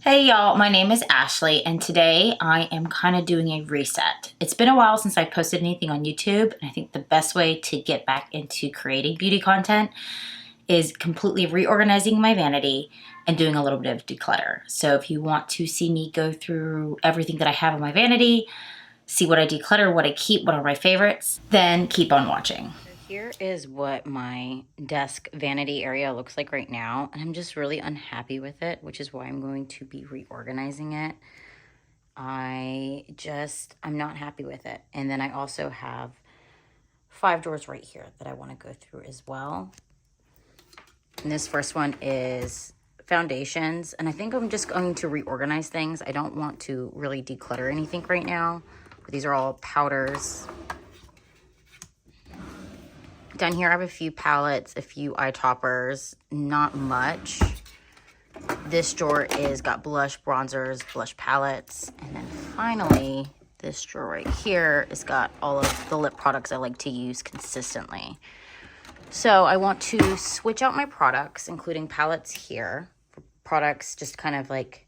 Hey y'all, my name is Ashley and today I am kind of doing a reset. It's been a while since I posted anything on YouTube, and I think the best way to get back into creating beauty content is completely reorganizing my vanity and doing a little bit of declutter. So if you want to see me go through everything that I have in my vanity, see what I declutter, what I keep, what are my favorites, then keep on watching. Here is what my desk vanity area looks like right now, and I'm just really unhappy with it, which is why I'm going to be reorganizing it. I'm not happy with it. And then I also have 5 drawers right here that I want to go through as well. And this first one is foundations, and I think I'm just going to reorganize things. I don't want to really declutter anything right now. These are all powders. Down here I have a few palettes, a few eye toppers, not much. This drawer is got blush, bronzers, blush palettes. And then finally, this drawer right here has got all of the lip products I like to use consistently. So I want to switch out my products, including palettes here. Products just kind of like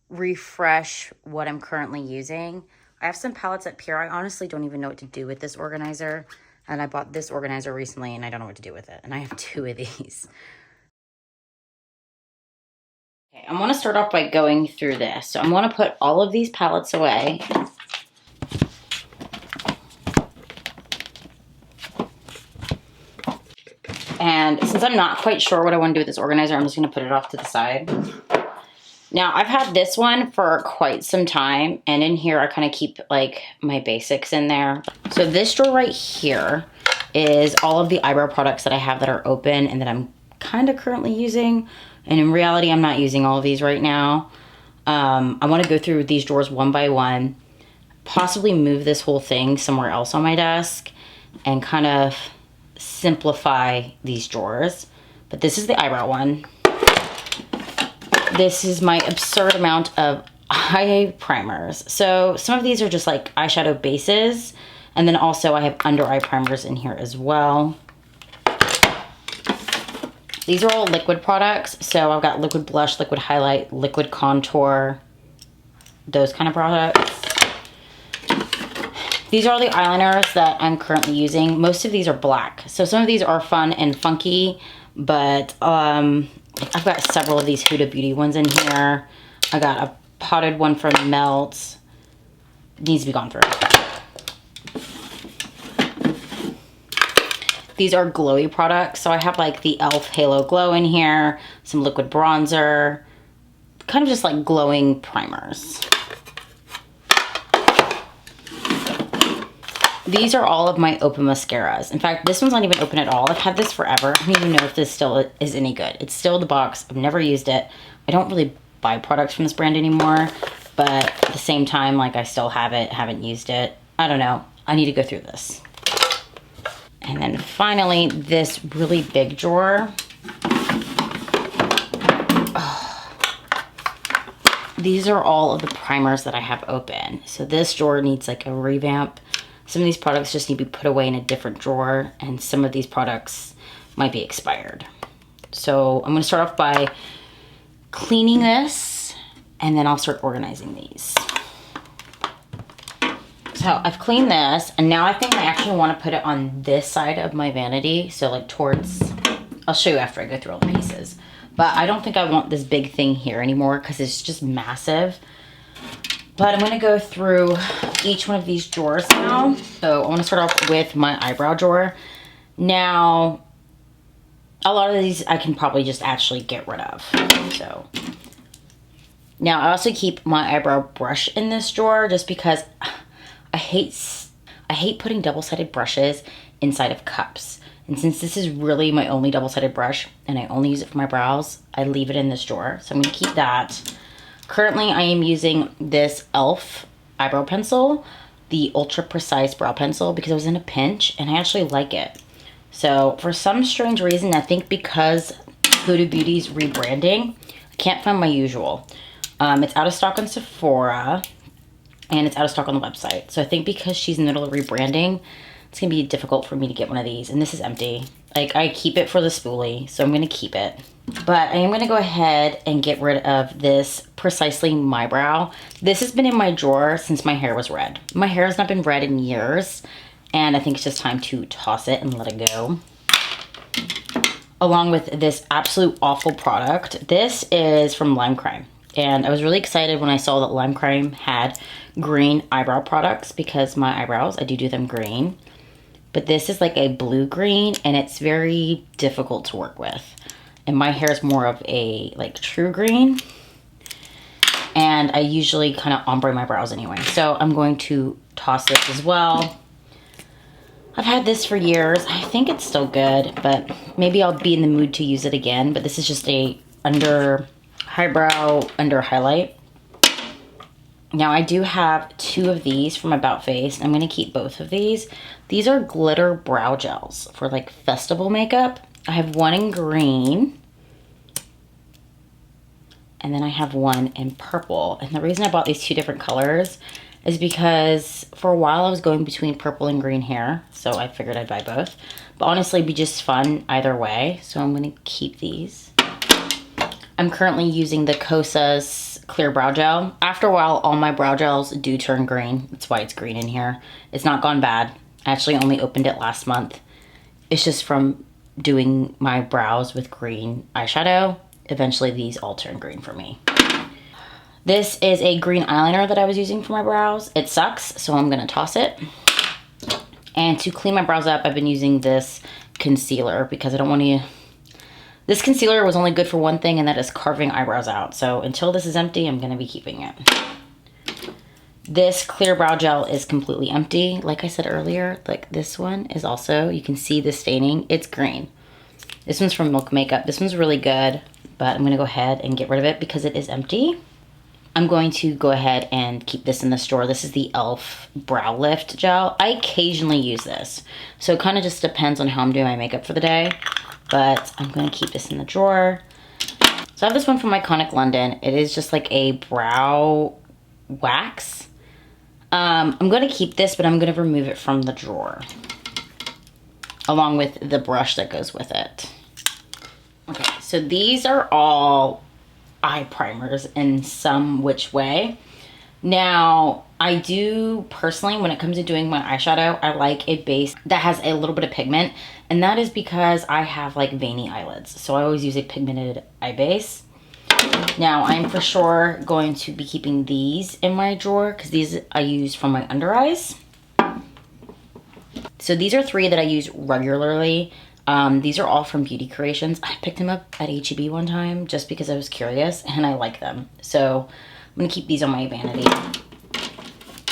refresh what I'm currently using. I have some palettes at Pure. I honestly don't even know what to do with this organizer. And I bought this organizer recently and I don't know what to do with it. And I have 2 of these. Okay, I'm gonna start off by going through this. So I'm gonna put all of these palettes away. And since I'm not quite sure what I want to do with this organizer, I'm just gonna put it off to the side. Now, I've had this one for quite some time, and in here I kind of keep like my basics in there. So this drawer right here is all of the eyebrow products that I have that are open and that I'm kind of currently using. And in reality, I'm not using all of these right now. I want to go through these drawers one by one, possibly move this whole thing somewhere else on my desk and kind of simplify these drawers. But this is the eyebrow one. This is my absurd amount of eye primers. So some of these are just like eyeshadow bases. And then also I have under eye primers in here as well. These are all liquid products. So I've got liquid blush, liquid highlight, liquid contour, those kind of products. These are all the eyeliners that I'm currently using. Most of these are black. So some of these are fun and funky, but I've got several of these Huda Beauty ones in here. I got a potted one from Melt. Needs to be gone through. These are glowy products. So I have like the E.L.F. Halo Glow in here, some liquid bronzer, kind of just like glowing primers. These are all of my open mascaras. In fact, this one's not even open at all. I've had this forever. I don't even know if this still is any good. It's still the box. I've never used it. I don't really buy products from this brand anymore, but at the same time, like I still have it, haven't used it. I don't know. I need to go through this. And then finally, this really big drawer. Oh. These are all of the primers that I have open. So this drawer needs like a revamp. Some of these products just need to be put away in a different drawer, and some of these products might be expired. So I'm gonna start off by cleaning this, and then I'll start organizing these. So I've cleaned this, and now I think I actually wanna put it on this side of my vanity. So like towards, I'll show you after I go through all the pieces. But I don't think I want this big thing here anymore because it's just massive. But I'm gonna go through each one of these drawers now. So I wanna start off with my eyebrow drawer. Now, a lot of these I can probably just actually get rid of. So, now I also keep my eyebrow brush in this drawer just because I hate putting double-sided brushes inside of cups. And since this is really my only double-sided brush and I only use it for my brows, I leave it in this drawer. So I'm gonna keep that. Currently, I am using this E.L.F. eyebrow pencil, the Ultra Precise Brow Pencil, because I was in a pinch and I actually like it. So for some strange reason, I think because Huda Beauty's rebranding, I can't find my usual. It's out of stock on Sephora and it's out of stock on the website. So I think because she's in the middle of rebranding, it's gonna be difficult for me to get one of these. And this is empty. Like, I keep it for the spoolie, so I'm going to keep it. But I am going to go ahead and get rid of this Precisely My Brow. This has been in my drawer since my hair was red. My hair has not been red in years, and I think it's just time to toss it and let it go. Along with this absolute awful product. This is from Lime Crime. And I was really excited when I saw that Lime Crime had green eyebrow products because my eyebrows, I do them green. But this is like a blue-green, and it's very difficult to work with. And my hair is more of a like true green. And I usually kind of ombre my brows anyway. So I'm going to toss this as well. I've had this for years. I think it's still good, but maybe I'll be in the mood to use it again. But this is just a under eyebrow under highlight. Now I do have 2 of these from About Face. I'm going to keep both of these. These are glitter brow gels for like festival makeup. I have one in green. And then I have one in purple. And the reason I bought these 2 different colors is because for a while I was going between purple and green hair. So I figured I'd buy both. But honestly, it'd be just fun either way. So I'm going to keep these. I'm currently using the Kosas Clear Brow Gel. After a while, all my brow gels do turn green. That's why it's green in here. It's not gone bad. I actually only opened it last month. It's just from doing my brows with green eyeshadow. Eventually, these all turn green for me. This is a green eyeliner that I was using for my brows. It sucks, so I'm going to toss it. And to clean my brows up, I've been using this concealer because I don't want to... This concealer was only good for one thing, and that is carving eyebrows out. So until this is empty, I'm going to be keeping it. This clear brow gel is completely empty. Like I said earlier, like this one is also, you can see the staining. It's green. This one's from Milk Makeup. This one's really good, but I'm going to go ahead and get rid of it because it is empty. I'm going to go ahead and keep this in the store. This is the E.L.F. Brow Lift Gel. I occasionally use this. So it kind of just depends on how I'm doing my makeup for the day. But I'm going to keep this in the drawer. So I have this one from Iconic London. It is just like a brow wax. I'm going to keep this, but I'm going to remove it from the drawer. Along with the brush that goes with it. Okay, so these are all eye primers in some which way. Now, I do personally, when it comes to doing my eyeshadow, I like a base that has a little bit of pigment. And that is because I have like veiny eyelids. So I always use a pigmented eye base. Now, I'm for sure going to be keeping these in my drawer because these I use for my under eyes. So these are 3 that I use regularly. These are all from Beauty Creations. I picked them up at H-E-B one time just because I was curious and I like them. So I'm going to keep these on my vanity.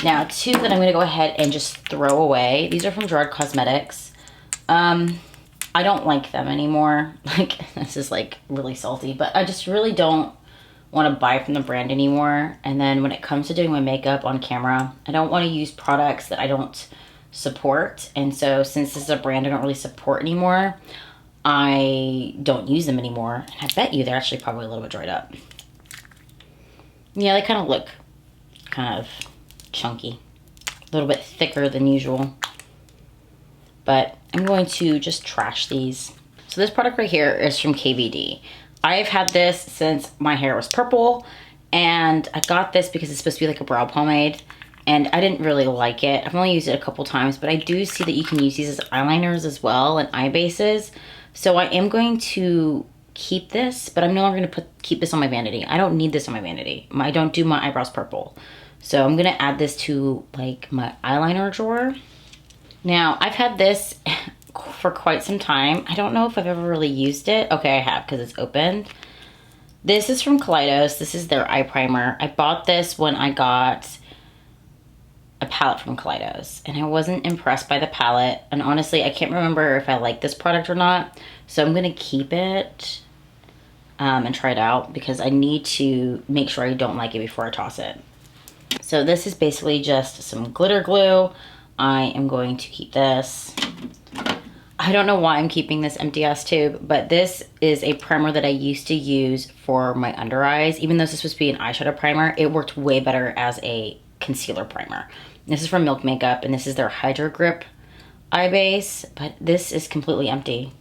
Now, 2 that I'm going to go ahead and just throw away. These are from Gerard Cosmetics. I don't like them anymore. Like, this is like really salty, but I just really don't want to buy from the brand anymore. And then when it comes to doing my makeup on camera, I don't want to use products that I don't support. And so since this is a brand I don't really support anymore, I don't use them anymore. And I bet you they're actually probably a little bit dried up. Yeah, they kind of look kind of chunky, a little bit thicker than usual. But I'm going to just trash these. So this product right here is from KVD. I've had this since my hair was purple, and I got this because it's supposed to be like a brow pomade, and I didn't really like it. I've only used it a couple times, but I do see that you can use these as eyeliners as well and eye bases. So I am going to keep this, but I'm no longer going to keep this on my vanity. I don't need this on my vanity. I don't do my eyebrows purple. So I'm going to add this to like my eyeliner drawer. Now, I've had this for quite some time. I don't know if I've ever really used it. Okay, I have because it's opened. This is from Kaleidos. This is their eye primer. I bought this when I got a palette from Kaleidos, and I wasn't impressed by the palette. And honestly, I can't remember if I like this product or not. So I'm going to keep it and try it out because I need to make sure I don't like it before I toss it. So this is basically just some glitter glue. I am going to keep this. I don't know why I'm keeping this empty ass tube, but this is a primer that I used to use for my under eyes. Even though this is supposed to be an eyeshadow primer, it worked way better as a concealer primer. This is from Milk Makeup, and this is their Hydro Grip eye base, but this is completely empty.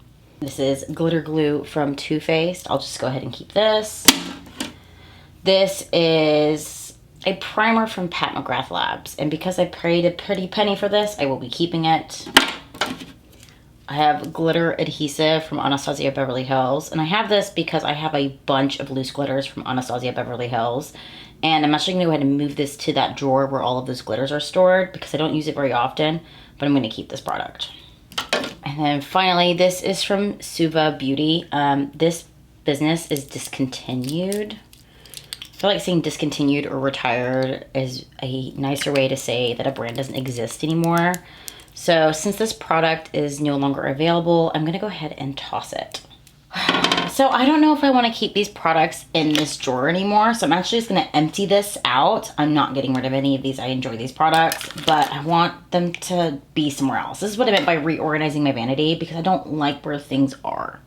This is glitter glue from Too Faced. I'll just go ahead and keep this. This is a primer from Pat McGrath Labs, and because I paid a pretty penny for this, I will be keeping it. I have glitter adhesive from Anastasia Beverly Hills, and I have this because I have a bunch of loose glitters from Anastasia Beverly Hills, and I'm actually going to go ahead and move this to that drawer where all of those glitters are stored because I don't use it very often, but I'm going to keep this product. And then finally, this is from Suva Beauty. This business is discontinued. I feel like saying discontinued or retired is a nicer way to say that a brand doesn't exist anymore. So since this product is no longer available, I'm gonna go ahead and toss it. So I don't know if I wanna keep these products in this drawer anymore. So I'm actually just gonna empty this out. I'm not getting rid of any of these. I enjoy these products, but I want them to be somewhere else. This is what I meant by reorganizing my vanity because I don't like where things are.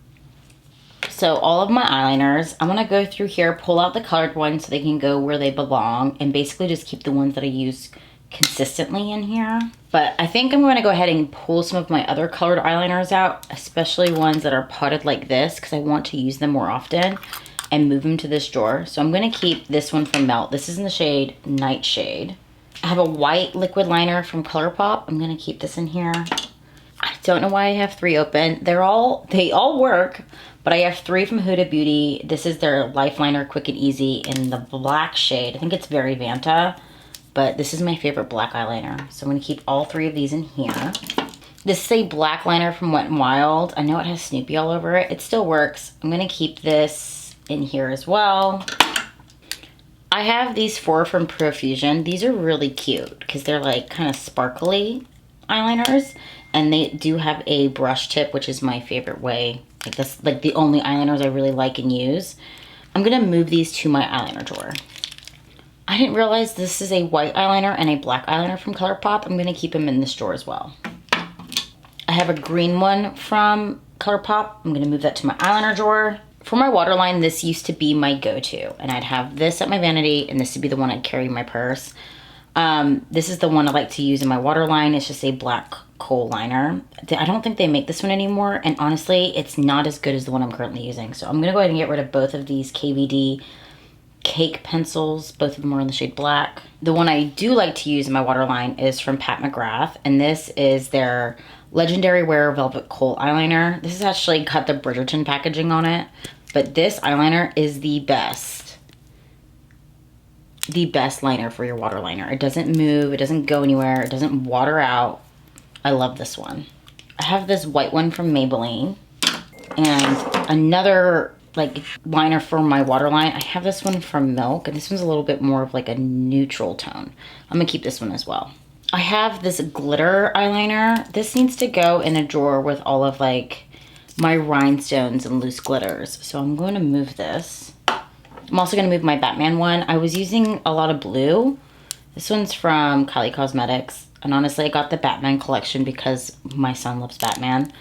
So all of my eyeliners, I'm gonna go through here, pull out the colored ones so they can go where they belong, and basically just keep the ones that I use consistently in here. But I think I'm gonna go ahead and pull some of my other colored eyeliners out, especially ones that are potted like this, because I want to use them more often, and move them to this drawer. So I'm gonna keep this one from Melt. This is in the shade Nightshade. I have a white liquid liner from ColourPop. I'm gonna keep this in here. I don't know why I have 3 open. They all work, but I have 3 from Huda Beauty. This is their Life Liner Quick and Easy in the black shade. I think it's Very Vanta, but this is my favorite black eyeliner. So I'm gonna keep all 3 of these in here. This is a black liner from Wet n Wild. I know it has Snoopy all over it. It still works. I'm gonna keep this in here as well. I have these 4 from Profusion. These are really cute because they're like kind of sparkly eyeliners, and they do have a brush tip, which is my favorite way. Like that's like the only eyeliners I really like and use. I'm gonna move these to my eyeliner drawer. I didn't realize this is a white eyeliner and a black eyeliner from ColourPop. I'm gonna keep them in this drawer as well. I have a green one from ColourPop. I'm gonna move that to my eyeliner drawer. For my waterline, this used to be my go-to, and I'd have this at my vanity, and this would be the one I'd carry in my purse. This is the one I like to use in my waterline. It's just a black kohl liner. I don't think they make this one anymore, and honestly, it's not as good as the one I'm currently using. So I'm gonna go ahead and get rid of both of these KVD Cake pencils. Both of them are in the shade black. The one I do like to use in my waterline is from Pat McGrath, and this is their Legendary Wear Velvet Kohl eyeliner. This has actually got the Bridgerton packaging on it, but this eyeliner is the best liner for your water liner. It doesn't move, it doesn't go anywhere, it doesn't water out. I love this one. I have this white one from Maybelline, and another like liner for my waterline. I have this one from Milk, and this one's a little bit more of like a neutral tone. I'm gonna keep this one as well. I have this glitter eyeliner. This needs to go in a drawer with all of like my rhinestones and loose glitters. So I'm going to move this. I'm also going to move my Batman one. I was using a lot of blue. This one's from Kylie Cosmetics. And honestly, I got the Batman collection because my son loves Batman.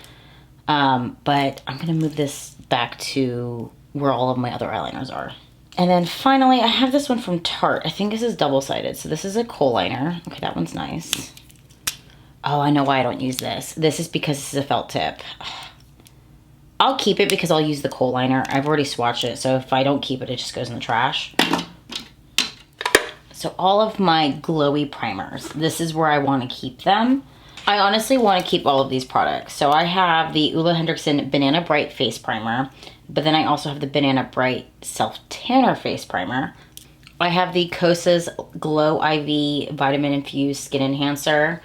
But I'm going to move this back to where all of my other eyeliners are. And then finally, I have this one from Tarte. I think this is double-sided. So this is a kohl liner. Okay, that one's nice. Oh, I know why I don't use this. This is because this is a felt tip. I'll keep it because I'll use the kohl liner. I've already swatched it, so if I don't keep it, it just goes in the trash. So all of my glowy primers, this is where I want to keep them. I honestly want to keep all of these products. So I have the Ole Henriksen Banana Bright Face Primer, but then I also have the Banana Bright Self Tanner Face Primer. I have the Kosas Glow IV Vitamin Infused Skin Enhancer.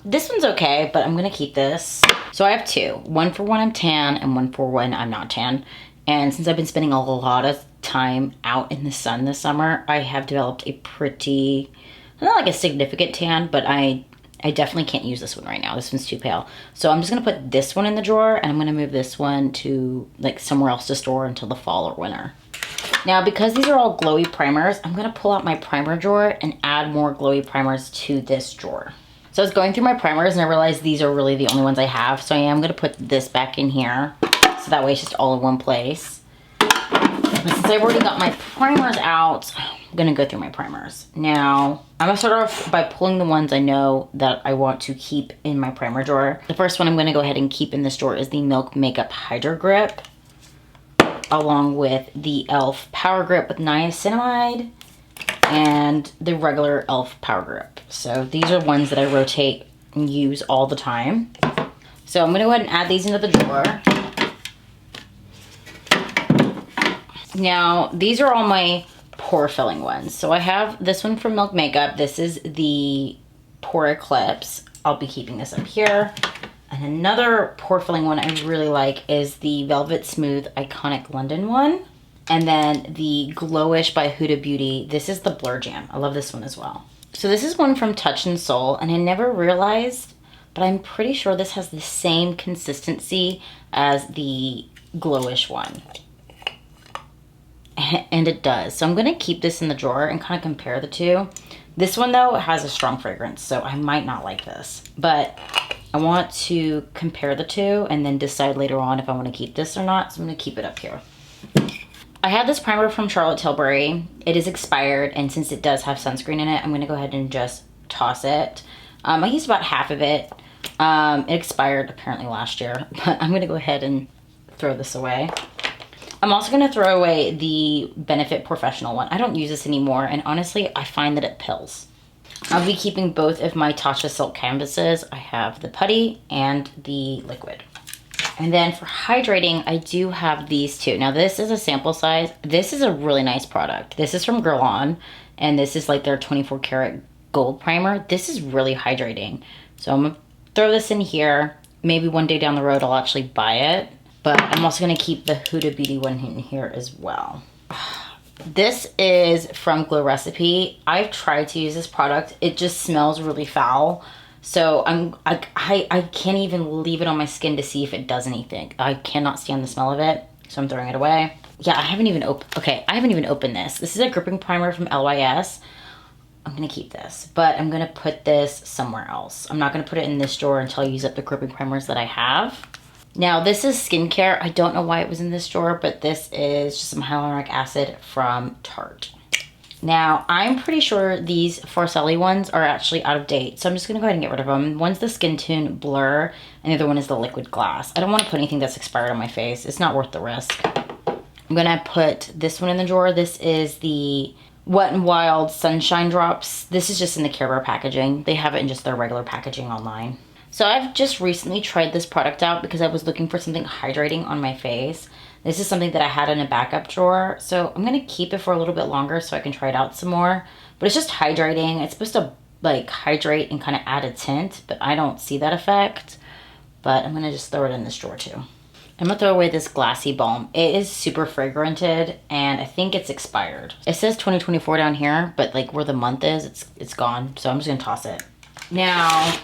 This one's okay, but I'm gonna keep this. So I have 2, one for when I'm tan and one for when I'm not tan. And since I've been spending a lot of time out in the sun this summer, I have developed a pretty, not like a significant tan, but I definitely can't use this one right now. This one's too pale. So I'm just gonna put this one in the drawer, and I'm gonna move this one to like somewhere else to store until the fall or winter. Now, because these are all glowy primers, I'm gonna pull out my primer drawer and add more glowy primers to this drawer. So I was going through my primers and I realized these are really the only ones I have. So I am gonna put this back in here. So that way it's just all in one place. And since I've already got my primers out, I'm gonna go through my primers. Now, I'm gonna start off by pulling the ones I know that I want to keep in my primer drawer. The first one I'm gonna go ahead and keep in this drawer is the Milk Makeup Hydro Grip, along with the E.L.F. Power Grip with niacinamide and the regular E.L.F. Power Grip. So these are ones that I rotate and use all the time. So I'm gonna go ahead and add these into the drawer. Now, these are all my pore filling ones. So I have this one from Milk Makeup. This is the Pore Eclipse. I'll be keeping this up here. And another pore filling one I really like is the Velvet Smooth Iconic London one. And then the Glowish by Huda Beauty. This is the Blur Jam. I love this one as well. So this is one from Touch in Sol, and I never realized, but I'm pretty sure this has the same consistency as the Glowish one. And it does. So I'm gonna keep this in the drawer and kind of compare the two. This one though has a strong fragrance, so I might not like this. But I want to compare the two and then decide later on if I want to keep this or not. So I'm gonna keep it up here. I had this primer from Charlotte Tilbury. It is expired, and since it does have sunscreen in it, I'm gonna go ahead and just toss it. I used about half of it. It expired apparently last year, but I'm gonna go ahead and throw this away. I'm also gonna throw away the Benefit Professional one. I don't use this anymore, and honestly, I find that it pills. I'll be keeping both of my Tatcha Silk canvases. I have the putty and the liquid. And then for hydrating, I do have these two. Now this is a sample size. This is a really nice product. This is from Girl On, and this is like their 24 karat gold primer. This is really hydrating. So I'm gonna throw this in here. Maybe one day down the road, I'll actually buy it. But I'm also gonna keep the Huda Beauty one in here as well. This is from Glow Recipe. I've tried to use this product. It just smells really foul. So I can't even leave it on my skin to see if it does anything. I cannot stand the smell of it, so I'm throwing it away. Yeah, I haven't even opened this. This is a gripping primer from LYS. I'm gonna keep this, but I'm gonna put this somewhere else. I'm not gonna put it in this drawer until I use up the gripping primers that I have. Now this is skincare. I don't know why it was in this drawer, but this is just some hyaluronic acid from Tarte. Now I'm pretty sure these Farcelli ones are actually out of date, so I'm just gonna go ahead and get rid of them. One's the Skin Tune Blur, and the other one is the Liquid Glass. I don't want to put anything that's expired on my face. It's not worth the risk. I'm gonna put this one in the drawer. This is the Wet n Wild Sunshine Drops. This is just in the Care Bear packaging. They have it in just their regular packaging online. So I've just recently tried this product out because I was looking for something hydrating on my face. This is something that I had in a backup drawer. So I'm gonna keep it for a little bit longer so I can try it out some more. But it's just hydrating. It's supposed to like hydrate and kind of add a tint, but I don't see that effect. But I'm gonna just throw it in this drawer too. I'm gonna throw away this Glassy Balm. It is super fragranted and I think it's expired. It says 2024 down here, but like where the month is, it's gone. So I'm just gonna toss it. Now,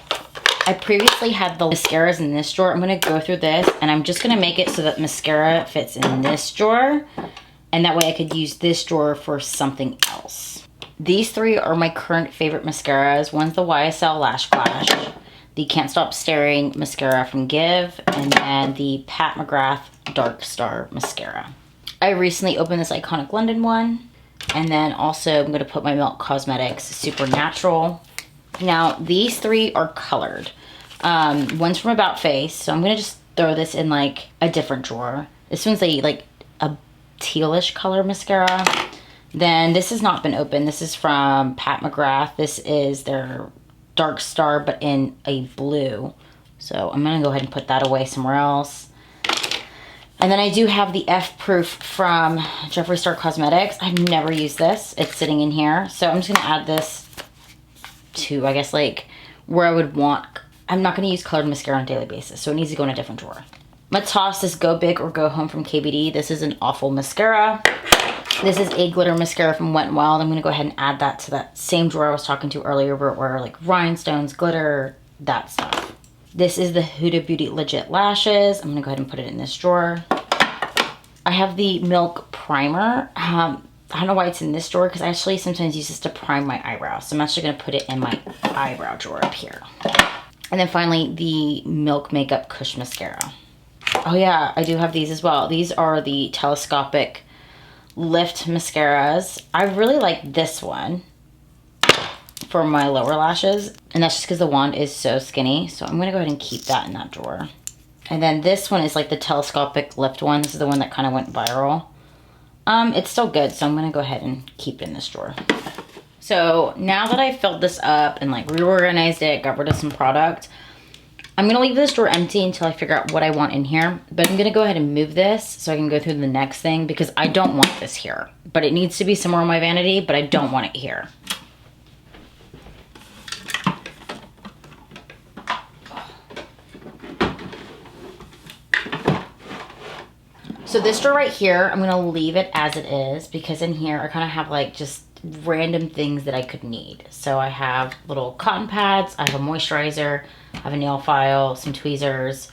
I previously had the mascaras in this drawer. I'm gonna go through this and I'm just gonna make it so that mascara fits in this drawer. And that way I could use this drawer for something else. These three are my current favorite mascaras. One's the YSL Lash Flash, the Can't Stop Staring mascara from Give, and then the Pat McGrath Dark Star mascara. I recently opened this Iconic London one. And then also I'm gonna put my Milk Cosmetics Supernatural. Now these three are colored. One's from About Face, so I'm gonna just throw this in like a different drawer. This one's a tealish color mascara. Then this has not been opened. This is from Pat McGrath. This is their Dark Star, but in a blue. So I'm gonna go ahead and put that away somewhere else. And then I do have the F Proof from Jeffree Star Cosmetics. I've never used this. It's sitting in here. So I'm just gonna add this to, I guess, like where I would want. I'm not going to use colored mascara on a daily basis, so it needs to go in a different drawer. I'm going to toss this Go Big or Go Home from KBD. This is an awful mascara. This is a glitter mascara from Wet n Wild. I'm going to go ahead and add that to that same drawer I was talking to earlier where like rhinestones, glitter, that stuff. This is the Huda Beauty Legit Lashes. I'm going to go ahead and put it in this drawer. I have the Milk Primer. I don't know why it's in this drawer because I actually sometimes use this to prime my eyebrows. So I'm actually going to put it in my eyebrow drawer up here. And then finally, the Milk Makeup Kush Mascara. Oh yeah, I do have these as well. These are the telescopic lift mascaras. I really like this one for my lower lashes, and that's just because the wand is so skinny. So I'm gonna go ahead and keep that in that drawer. And then this one is like the telescopic lift one. This is the one that kind of went viral. It's still good, so I'm gonna go ahead and keep it in this drawer. So now that I filled this up and like reorganized it, got rid of some product, I'm gonna leave this drawer empty until I figure out what I want in here. But I'm gonna go ahead and move this so I can go through the next thing, because I don't want this here. But it needs to be somewhere in my vanity, but I don't want it here. So this drawer right here, I'm gonna leave it as it is, because in here I kind of have like just random things that I could need. So I have little cotton pads, I have a moisturizer, I have a nail file, some tweezers,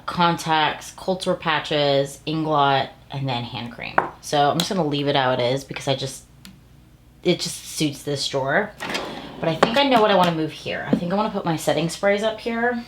contacts, cold sore patches, inglot, and then hand cream. So I'm just gonna leave it how it is because it just suits this drawer. But I think I know what I want to move here. I think I want to put my setting sprays up here.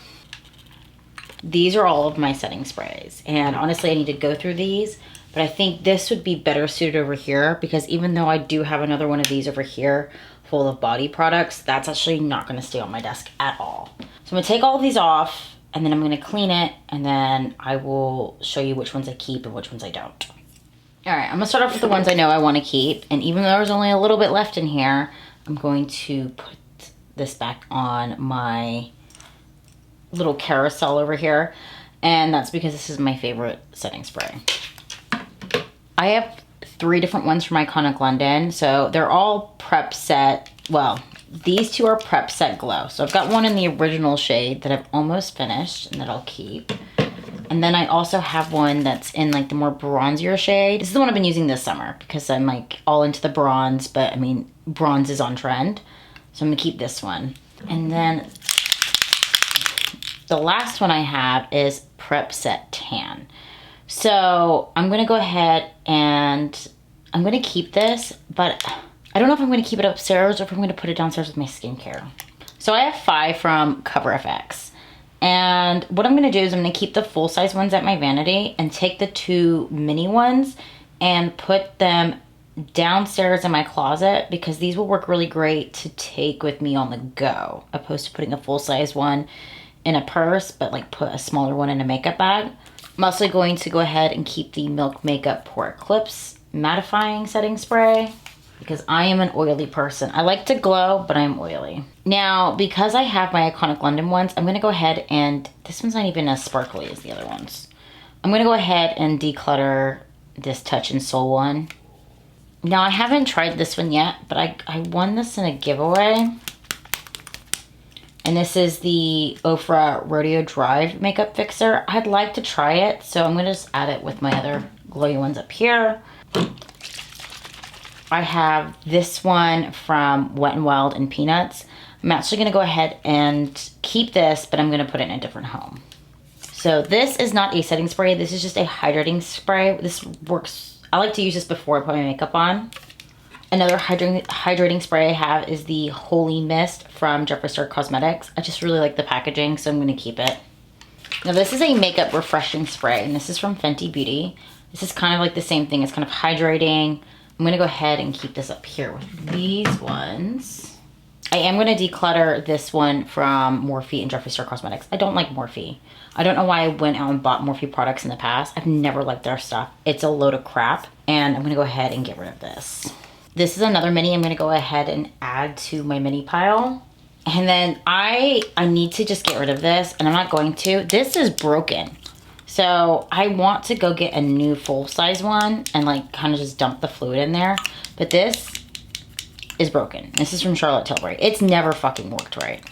These are all of my setting sprays, and honestly I need to go through these, but I think this would be better suited over here, because even though I do have another one of these over here full of body products, that's actually not going to stay on my desk at all. So I'm going to take all of these off, and then I'm going to clean it, and then I will show you which ones I keep and which ones I don't. Alright, I'm going to start off with the ones I know I want to keep, and even though there's only a little bit left in here, I'm going to put this back on my little carousel over here, and that's because this is my favorite setting spray. I have 3 different ones from Iconic London, so they're all Prep Set. Well, these 2 are Prep Set Glow. So I've got one in the original shade that I've almost finished and that I'll keep. And then I also have one that's in like the more bronzier shade. This is the one I've been using this summer because I'm like all into the bronze, but I mean, bronze is on trend. So I'm gonna keep this one. And then the last one I have is Prep Set Tan. So I'm gonna go ahead and I'm gonna keep this, but I don't know if I'm gonna keep it upstairs or if I'm gonna put it downstairs with my skincare. So I have 5 from Cover FX. And what I'm gonna do is I'm gonna keep the full-size ones at my vanity and take the 2 mini ones and put them downstairs in my closet, because these will work really great to take with me on the go, opposed to putting a full-size one in a purse, but like put a smaller one in a makeup bag. I'm also going to go ahead and keep the Milk Makeup Pore Eclipse mattifying setting spray, because I am an oily person. I like to glow, but I'm oily. Now, because I have my Iconic London ones, I'm gonna go ahead and, this one's not even as sparkly as the other ones. I'm gonna go ahead and declutter this Touch and Soul one. Now, I haven't tried this one yet, but I won this in a giveaway. And this is the Ofra Rodeo Drive Makeup Fixer. I'd like to try it, so I'm gonna just add it with my other glowy ones up here. I have this one from Wet n Wild and Peanuts. I'm actually gonna go ahead and keep this, but I'm gonna put it in a different home. So this is not a setting spray, this is just a hydrating spray. This works, I like to use this before I put my makeup on. Another hydrating spray I have is the Holy Mist from Jeffree Star Cosmetics. I just really like the packaging, so I'm going to keep it. Now this is a makeup refreshing spray, and this is from Fenty Beauty. This is kind of like the same thing. It's kind of hydrating. I'm going to go ahead and keep this up here with these ones. I am going to declutter this one from Morphe and Jeffree Star Cosmetics. I don't like Morphe. I don't know why I went out and bought Morphe products in the past. I've never liked their stuff. It's a load of crap, and I'm going to go ahead and get rid of this. This is another mini I'm gonna go ahead and add to my mini pile. And then I need to just get rid of this, and I'm not going to. This is broken. So I want to go get a new full-size one and like kind of just dump the fluid in there. But this is broken. This is from Charlotte Tilbury. It's never fucking worked right.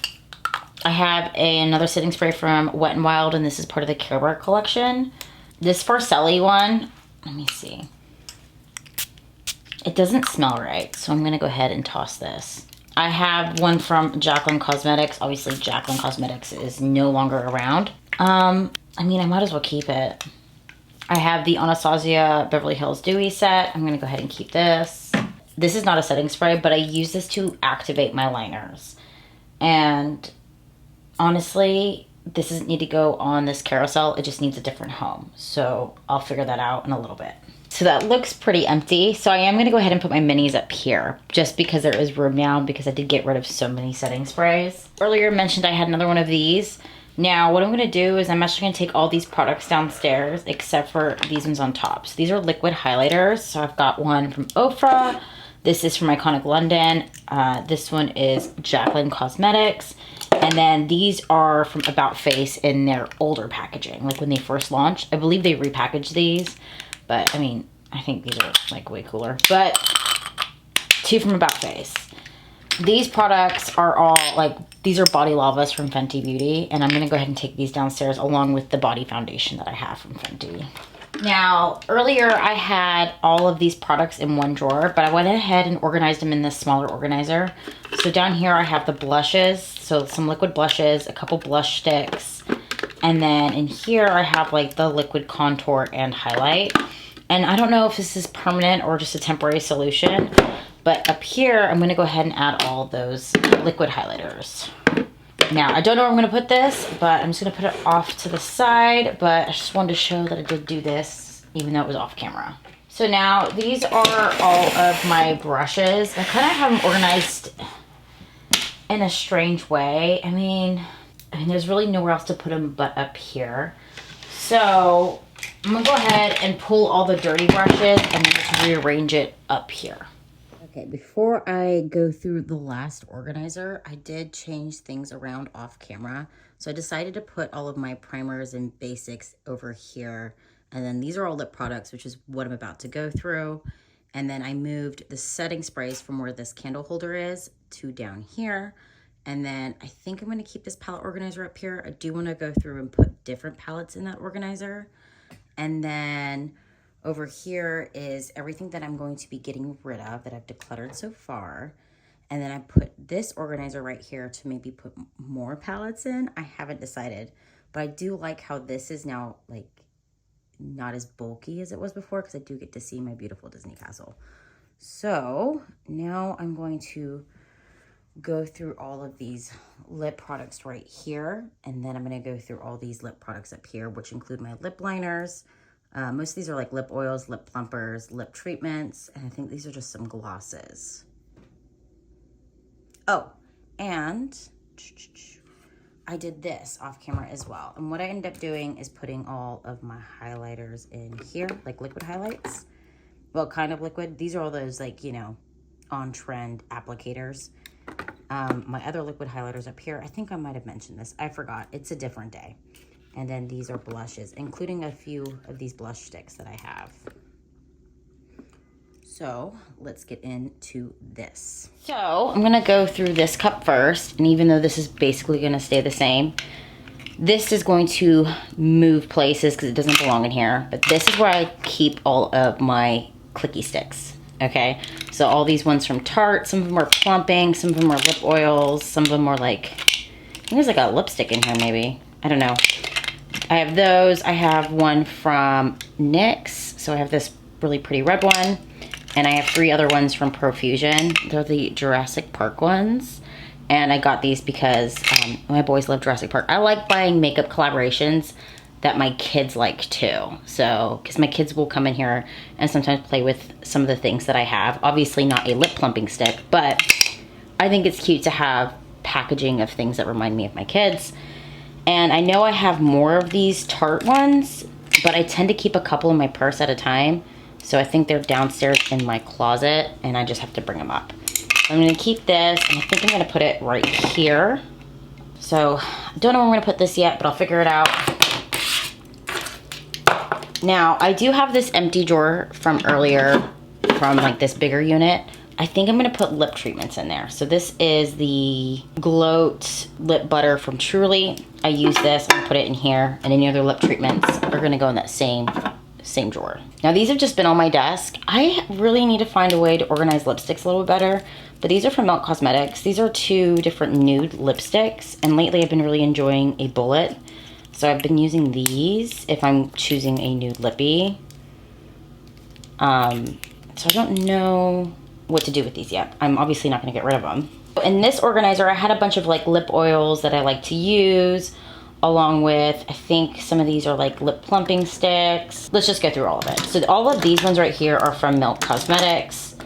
I have another setting spray from Wet n Wild, and this is part of the Care Bear collection. This Farcelli one, let me see. It doesn't smell right, so I'm gonna go ahead and toss this. I have one from Jaclyn Cosmetics. Obviously, Jaclyn Cosmetics is no longer around. I mean, I might as well keep it. I have the Anastasia Beverly Hills Dewy set. I'm gonna go ahead and keep this. This is not a setting spray, but I use this to activate my liners. And honestly, this doesn't need to go on this carousel. It just needs a different home. So I'll figure that out in a little bit. So that looks pretty empty. So I am gonna go ahead and put my minis up here just because there is room now, because I did get rid of so many setting sprays. Earlier mentioned I had another one of these. Now what I'm gonna do is I'm actually gonna take all these products downstairs except for these ones on top. So these are liquid highlighters. So I've got one from Ofra. This is from Iconic London. This one is Jaclyn Cosmetics. And then these are from About Face in their older packaging, like when they first launched. I believe they repackaged these, but I mean, I think these are like way cooler. But two from About Face. These products are all like, these are body lavas from Fenty Beauty, and I'm gonna go ahead and take these downstairs along with the body foundation that I have from Fenty. Now, earlier I had all of these products in one drawer, but I went ahead and organized them in this smaller organizer. So down here I have the blushes, so some liquid blushes, a couple blush sticks, and then in here I have like the liquid contour and highlight. And I don't know if this is permanent or just a temporary solution, but up here I'm gonna go ahead and add all those liquid highlighters. Now, I don't know where I'm going to put this, but I'm just going to put it off to the side, but I just wanted to show that I did do this, even though it was off camera. So now, these are all of my brushes. I kind of have them organized in a strange way. I mean, there's really nowhere else to put them but up here. So, I'm going to go ahead and pull all the dirty brushes and just rearrange it up here. Okay, before I go through the last organizer, I did change things around off camera. So I decided to put all of my primers and basics over here. And then these are all lip products, which is what I'm about to go through. And then I moved the setting sprays from where this candle holder is to down here. And then I think I'm gonna keep this palette organizer up here. I do wanna go through and put different palettes in that organizer. And then over here is everything that I'm going to be getting rid of that I've decluttered so far. And then I put this organizer right here to maybe put more palettes in. I haven't decided, but I do like how this is now like not as bulky as it was before, because I do get to see my beautiful Disney castle. So now I'm going to go through all of these lip products right here. And then I'm going to go through all these lip products up here, which include my lip liners. Most of these are like lip oils, lip plumpers, lip treatments, and I think these are just some glosses. Oh, and I did this off camera as well. And what I ended up doing is putting all of my highlighters in here, like liquid highlights. Well, kind of liquid. These are all those like, you know, on-trend applicators. My other liquid highlighters up here, I think I might have mentioned this. I forgot. It's a different day. And then these are blushes, including a few of these blush sticks that I have. So let's get into this. So I'm gonna go through this cup first, and even though this is basically gonna stay the same, this is going to move places because it doesn't belong in here. But this is where I keep all of my clicky sticks, okay? So all these ones from Tarte, some of them are plumping, some of them are lip oils, some of them are like, I think there's like a lipstick in here maybe, I don't know. I have those. I have one from NYX. So I have this really pretty red one. And I have 3 other ones from Profusion. They're the Jurassic Park ones. And I got these because my boys love Jurassic Park. I like buying makeup collaborations that my kids like too. So, because my kids will come in here and sometimes play with some of the things that I have. Obviously not a lip plumping stick, but I think it's cute to have packaging of things that remind me of my kids. And I know I have more of these Tarte ones, but I tend to keep a couple in my purse at a time. So I think they're downstairs in my closet, and I just have to bring them up. So I'm gonna keep this, and I think I'm gonna put it right here. So I don't know where I'm gonna put this yet, but I'll figure it out. Now, I do have this empty drawer from earlier, from like this bigger unit. I think I'm gonna put lip treatments in there. So this is the Gloat Lip Butter from Truly. I use this, I'm gonna put it in here, and any other lip treatments are gonna go in that same drawer. Now these have just been on my desk. I really need to find a way to organize lipsticks a little bit better, but these are from Milk Cosmetics. These are 2 different nude lipsticks, and lately I've been really enjoying a bullet. So I've been using these if I'm choosing a nude lippy. So I don't know what to do with these yet. I'm obviously not gonna get rid of them. In this organizer, I had a bunch of like lip oils that I like to use, along with, I think some of these are like lip plumping sticks. Let's just go through all of it. So all of these ones right here are from Milk Cosmetics.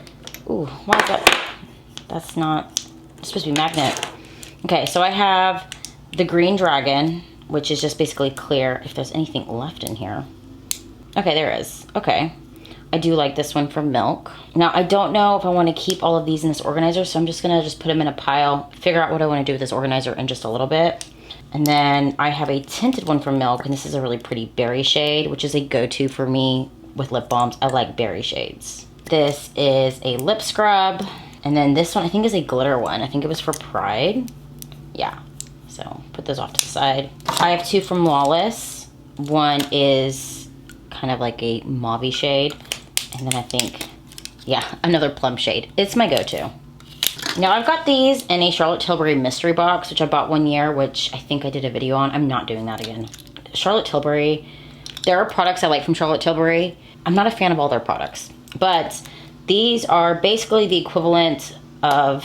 Ooh, why is that? That's not, it's supposed to be magnet. Okay, so I have the Green Dragon, which is just basically clear, if there's anything left in here. Okay, there is. Okay. I do like this one from Milk. Now, I don't know if I want to keep all of these in this organizer, so I'm just going to just put them in a pile, figure out what I want to do with this organizer in just a little bit. And then I have a tinted one from Milk, and this is a really pretty berry shade, which is a go-to for me with lip balms. I like berry shades. This is a lip scrub, and then this one I think is a glitter one. I think it was for Pride. Yeah, so put those off to the side. I have two from Lawless. One is kind of like a mauve shade, and then I think, yeah, another plum shade. It's my go-to. Now I've got these in a Charlotte Tilbury mystery box, which I bought one year, which I think I did a video on. I'm not doing that again. Charlotte Tilbury, there are products I like from Charlotte Tilbury. I'm not a fan of all their products, but these are basically the equivalent of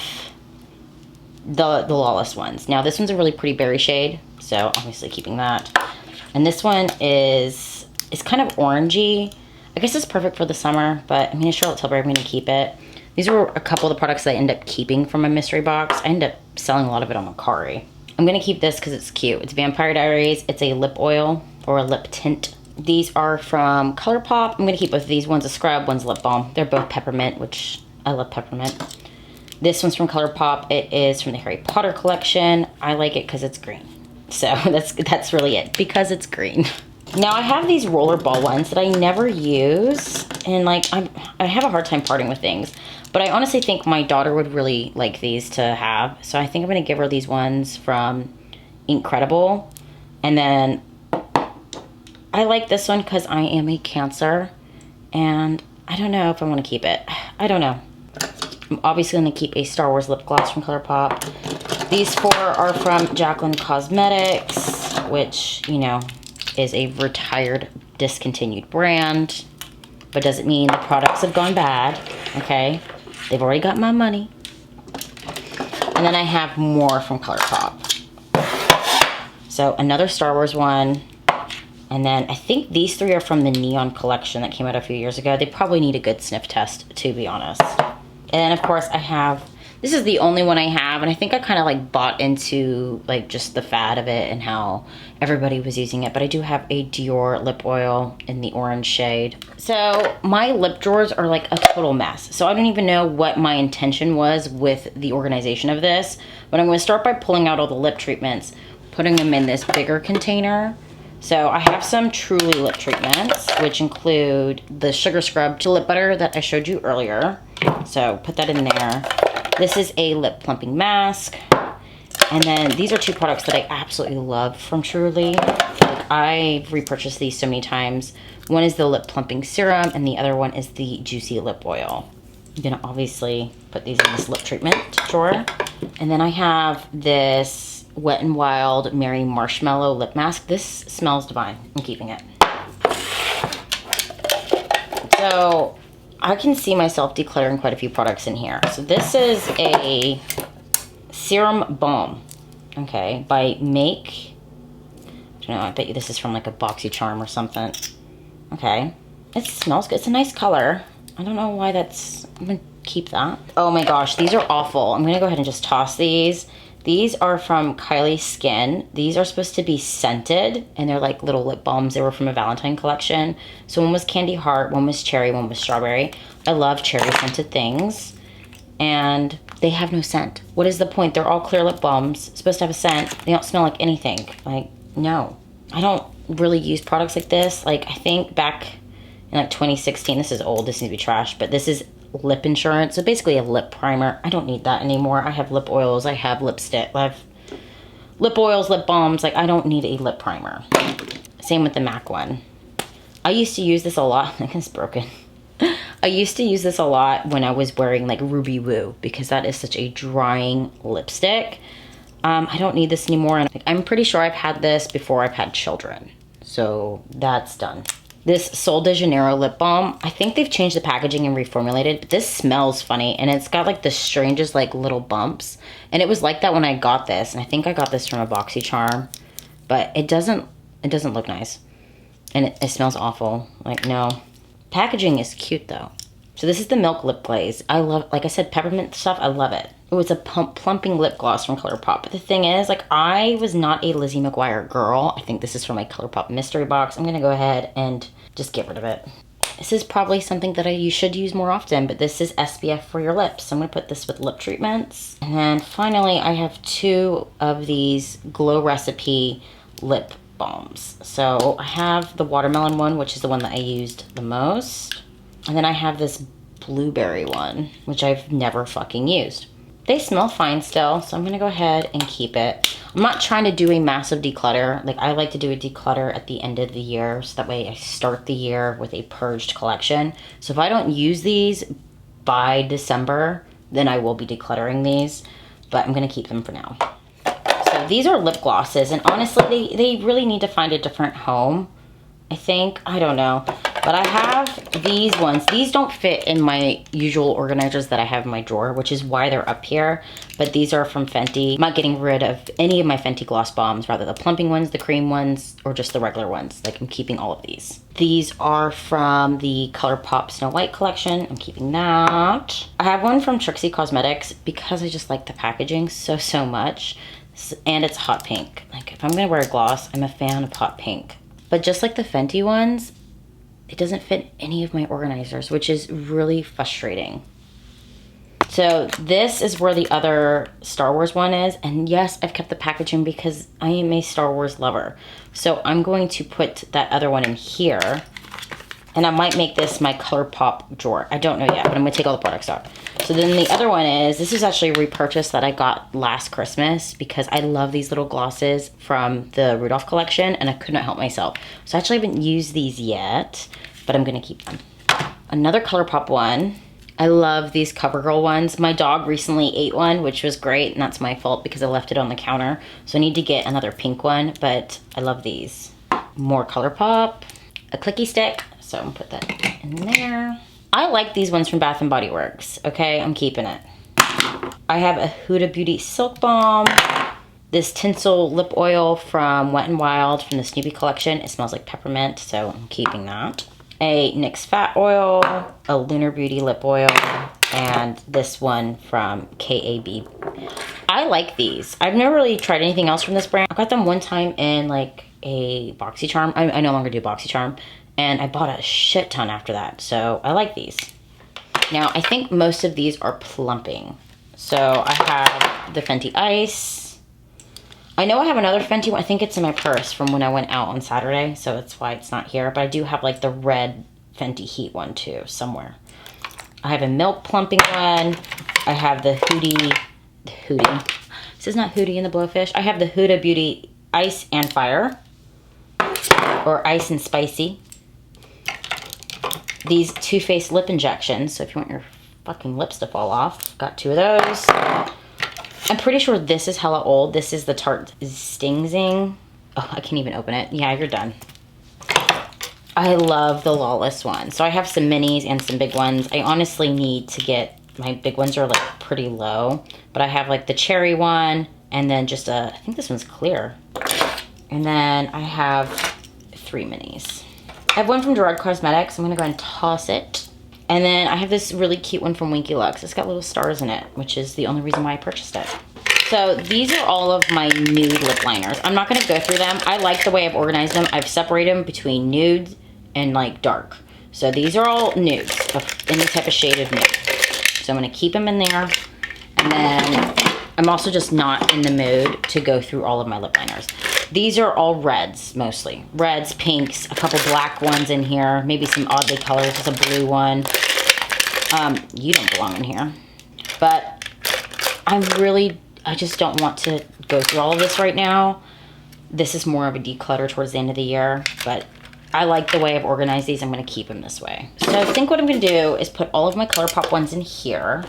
the Lawless ones. Now this one's a really pretty berry shade, so obviously keeping that. And this one is kind of orangey. I guess it's perfect for the summer, but I mean, it's Charlotte Tilbury, I'm gonna keep it. These were a couple of the products that I end up keeping from my mystery box. I end up selling a lot of it on Mercari. I'm gonna keep this because it's cute. It's Vampire Diaries. It's a lip oil or a lip tint. These are from ColourPop. I'm gonna keep both of these. One's a scrub, one's a lip balm. They're both peppermint, which I love peppermint. This one's from ColourPop. It is from the Harry Potter collection. I like it because it's green. So that's really it, because it's green. Now I have these rollerball ones that I never use, and like I have a hard time parting with things, but I honestly think my daughter would really like these to have. So I think I'm gonna give her these ones from Incredible. And then I like this one because I am a Cancer, and I don't know if I want to keep it. I don't know. I'm obviously gonna keep a Star Wars lip gloss from ColourPop. These four are from Jacqueline Cosmetics, which, you know, is a retired, discontinued brand, but doesn't mean the products have gone bad, okay? They've already got my money. And then I have more from ColourPop. So another Star Wars one, and then I think these three are from the Neon collection that came out a few years ago. They probably need a good sniff test, to be honest. And then of course I have, this is the only one I have, and I think I kind of like bought into like just the fad of it and how everybody was using it, but I do have a Dior lip oil in the orange shade. So my lip drawers are like a total mess. So I don't even know what my intention was with the organization of this, but I'm going to start by pulling out all the lip treatments, putting them in this bigger container. So I have some Truly lip treatments, which include the Sugar Scrub to Lip Butter that I showed you earlier. So put that in there. This is a lip plumping mask. And then these are two products that I absolutely love from Truly. Like, I've repurchased these so many times. One is the lip plumping serum, and the other one is the juicy lip oil. I'm gonna obviously put these in this lip treatment drawer. And then I have this Wet n Wild Mary Marshmallow lip mask. This smells divine. I'm keeping it. So I can see myself decluttering quite a few products in here. So this is a serum balm, okay, by Make. I don't know, I bet you this is from like a BoxyCharm or something. Okay, it smells good. It's a nice color. I don't know why that's, I'm gonna keep that. Oh my gosh, these are awful. I'm gonna go ahead and just toss these. These are from Kylie Skin. These are supposed to be scented, and they're like little lip balms. They were from a Valentine collection. So one was Candy Heart, one was Cherry, one was Strawberry. I love cherry scented things, and they have no scent. What is the point? They're all clear lip balms, supposed to have a scent. They don't smell like anything. Like, no. I don't really use products like this. Like, I think back in like 2016, this is old, this needs to be trashed, but this is lip insurance. So basically a lip primer. I don't need that anymore. I have lip oils, I have lipstick, I have lip oils, lip balms. Like, I don't need a lip primer. Same with the MAC one. I used to use this a lot. I think it's broken. I used to use this a lot when I was wearing like Ruby Woo, because that is such a drying lipstick. I don't need this anymore, and I'm pretty sure I've had this before I've had children. So that's done. This Sol de Janeiro lip balm, I think they've changed the packaging and reformulated, but this smells funny, and it's got like the strangest like little bumps. And it was like that when I got this, and I think I got this from a BoxyCharm. but it doesn't look nice. And it smells awful. Like, no. Packaging is cute though. So this is the Milk Lip Glaze. I love, like I said, peppermint stuff, I love it. Oh, it's a plumping lip gloss from ColourPop. But the thing is, like, I was not a Lizzie McGuire girl. I think this is from my ColourPop mystery box. I'm gonna go ahead and just get rid of it. This is probably something that you should use more often, but this is SPF for your lips. So I'm gonna put this with lip treatments. And then finally, I have 2 of these Glow Recipe lip balms. So I have the watermelon one, which is the one that I used the most. And then I have this blueberry one, which I've never fucking used. They smell fine still, so I'm gonna go ahead and keep it. I'm not trying to do a massive declutter. Like, I like to do a declutter at the end of the year, so that way I start the year with a purged collection. So if I don't use these by December, then I will be decluttering these, but I'm gonna keep them for now. So these are lip glosses, and honestly, they really need to find a different home, I think. I don't know. But I have these ones. These don't fit in my usual organizers that I have in my drawer, which is why they're up here. But these are from Fenty. I'm not getting rid of any of my Fenty gloss bombs, rather the plumping ones, the cream ones, or just the regular ones. Like, I'm keeping all of these. These are from the ColourPop Snow White collection. I'm keeping that. I have one from Trixie Cosmetics because I just like the packaging so much. And it's hot pink. Like, if I'm gonna wear a gloss, I'm a fan of hot pink. But just like the Fenty ones, it doesn't fit any of my organizers, which is really frustrating. So this is where the other Star Wars one is. And yes, I've kept the packaging because I am a Star Wars lover. So I'm going to put that other one in here. And I might make this my ColourPop drawer. I don't know yet, but I'm gonna take all the products out. So then the other one is, this is actually a repurchase that I got last Christmas because I love these little glosses from the Rudolph collection and I could not help myself. So I actually haven't used these yet, but I'm gonna keep them. Another ColourPop one. I love these CoverGirl ones. My dog recently ate one, which was great, and that's my fault because I left it on the counter. So I need to get another pink one, but I love these. More ColourPop. A clicky stick, so I'm gonna put that in there. I like these ones from Bath & Body Works, okay? I'm keeping it. I have a Huda Beauty Silk Balm. This Tinsel Lip Oil from Wet n Wild from the Snoopy collection. It smells like peppermint, so I'm keeping that. A NYX Fat Oil, a Lunar Beauty Lip Oil, and this one from KAB. I like these. I've never really tried anything else from this brand. I got them one time in like a BoxyCharm. I no longer do BoxyCharm. And I bought a shit ton after that. So I like these. Now, I think most of these are plumping. So I have the Fenty Ice. I know I have another Fenty one. I think it's in my purse from when I went out on Saturday. So that's why it's not here. But I do have like the red Fenty Heat one too, somewhere. I have a Milk plumping one. I have the Hootie. This is not Hootie and the Blowfish. I have the Huda Beauty Ice and Fire. Or Ice and Spicy. These Too Faced lip injections. So if you want your fucking lips to fall off, got 2 of those. I'm pretty sure this is hella old. This is the Tarte Stingsing. Oh, I can't even open it. Yeah, you're done. I love the Lawless one. So I have some minis and some big ones. I honestly need to get, my big ones are like pretty low. But I have like the cherry one and then just I think this one's clear. And then I have 3 minis. I have one from Gerard Cosmetics. I'm gonna go and toss it. And then I have this really cute one from Winky Lux. It's got little stars in it, which is the only reason why I purchased it. So these are all of my nude lip liners. I'm not gonna go through them. I like the way I've organized them. I've separated them between nude and like dark. So these are all nudes of any type of shade of nude. So I'm gonna keep them in there. And then I'm also just not in the mood to go through all of my lip liners. These are all reds, mostly. Reds, pinks, a couple black ones in here, maybe some oddly colors. There's a blue one. You don't belong in here. But I just don't want to go through all of this right now. This is more of a declutter towards the end of the year, but I like the way I've organized these. I'm gonna keep them this way. So I think what I'm gonna do is put all of my ColourPop ones in here,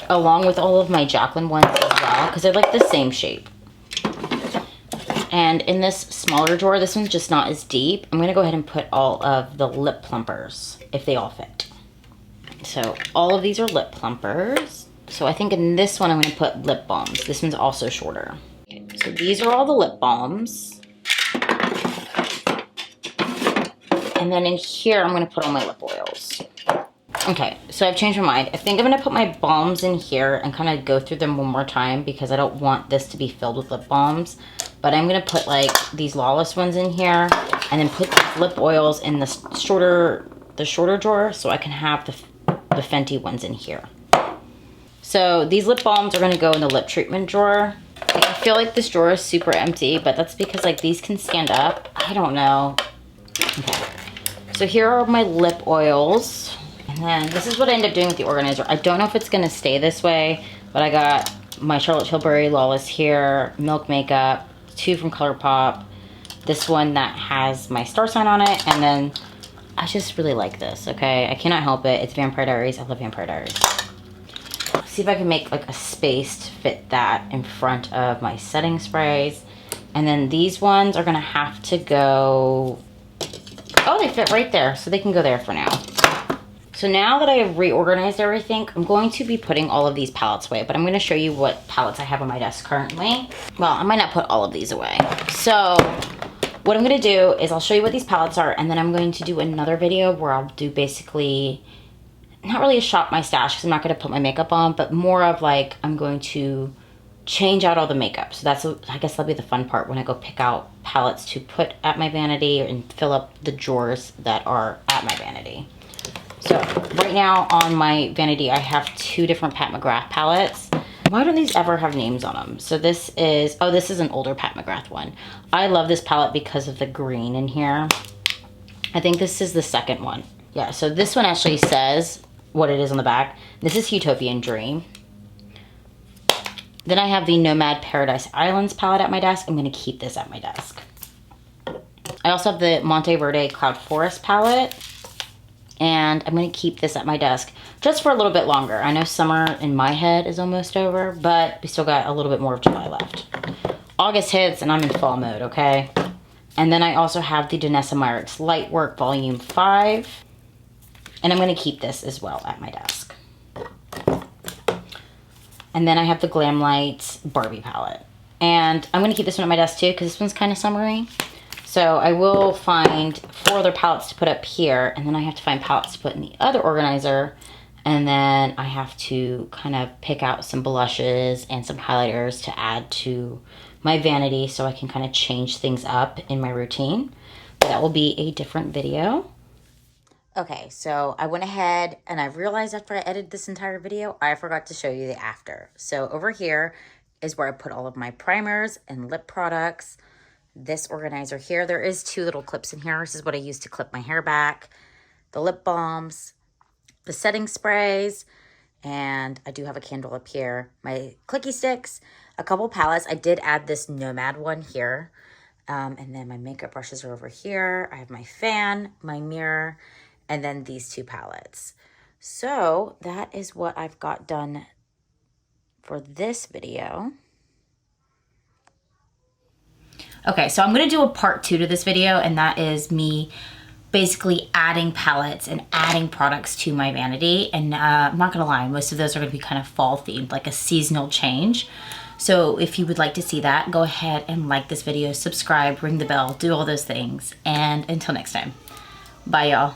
along with all of my Jaclyn ones as well, because they're like the same shape. And in this smaller drawer, this one's just not as deep. I'm gonna go ahead and put all of the lip plumpers, if they all fit. So all of these are lip plumpers. So I think in this one, I'm gonna put lip balms. This one's also shorter. Okay, so these are all the lip balms. And then in here, I'm gonna put all my lip oils. Okay, so I've changed my mind. I think I'm gonna put my balms in here and kind of go through them one more time because I don't want this to be filled with lip balms. But I'm gonna put like these Lawless ones in here and then put the lip oils in the shorter drawer so I can have the Fenty ones in here. So these lip balms are gonna go in the lip treatment drawer. I feel like this drawer is super empty, but that's because like these can stand up. I don't know. Okay. So here are my lip oils. And then this is what I ended up doing with the organizer. I don't know if it's gonna stay this way, but I got my Charlotte Tilbury Lawless here, Milk Makeup, 2 from ColourPop, this one that has my star sign on it, and then I just really like this, okay? I cannot help it. It's Vampire Diaries. I love Vampire Diaries. See if I can make like a space to fit that in front of my setting sprays. And then these ones are gonna have to go, oh, they fit right there, so they can go there for now. So now that I have reorganized everything, I'm going to be putting all of these palettes away, but I'm gonna show you what palettes I have on my desk currently. Well, I might not put all of these away. So what I'm gonna do is I'll show you what these palettes are, and then I'm going to do another video where I'll do basically, not really a shop my stash because I'm not gonna put my makeup on, but more of like, I'm going to change out all the makeup. So that's, I guess that'll be the fun part when I go pick out palettes to put at my vanity and fill up the drawers that are at my vanity. So right now on my vanity, I have 2 different Pat McGrath palettes. Why don't these ever have names on them? So this is, oh, this is an older Pat McGrath one. I love this palette because of the green in here. I think this is the second one. Yeah, so this one actually says what it is on the back. This is Utopian Dream. Then I have the Nomad Paradise Islands palette at my desk. I'm gonna keep this at my desk. I also have the Monteverde Cloud Forest palette. And I'm gonna keep this at my desk just for a little bit longer. I know summer in my head is almost over, but we still got a little bit more of July left. August hits and I'm in fall mode, okay? And then I also have the Danessa Myricks Lightwork Volume 5. And I'm gonna keep this as well at my desk. And then I have the Glam Light Barbie palette. And I'm gonna keep this one at my desk too because this one's kind of summery. So I will find 4 other palettes to put up here, and then I have to find palettes to put in the other organizer, and then I have to kind of pick out some blushes and some highlighters to add to my vanity so I can kind of change things up in my routine. That will be a different video. Okay, so I went ahead and I realized after I edited this entire video, I forgot to show you the after. So over here is where I put all of my primers and lip products. This organizer here, there is 2 little clips in here. This is what I use to clip my hair back. The lip balms, the setting sprays, and I do have a candle up here. My clicky sticks, a couple palettes. I did add this Nomad one here. And then my makeup brushes are over here. I have my fan, my mirror, and then these 2 palettes. So that is what I've got done for this video. Okay, so I'm gonna do a part 2 to this video, and that is me basically adding palettes and adding products to my vanity. And I'm not gonna lie, most of those are gonna be kind of fall themed, like a seasonal change. So if you would like to see that, go ahead and like this video, subscribe, ring the bell, do all those things. And until next time, bye y'all.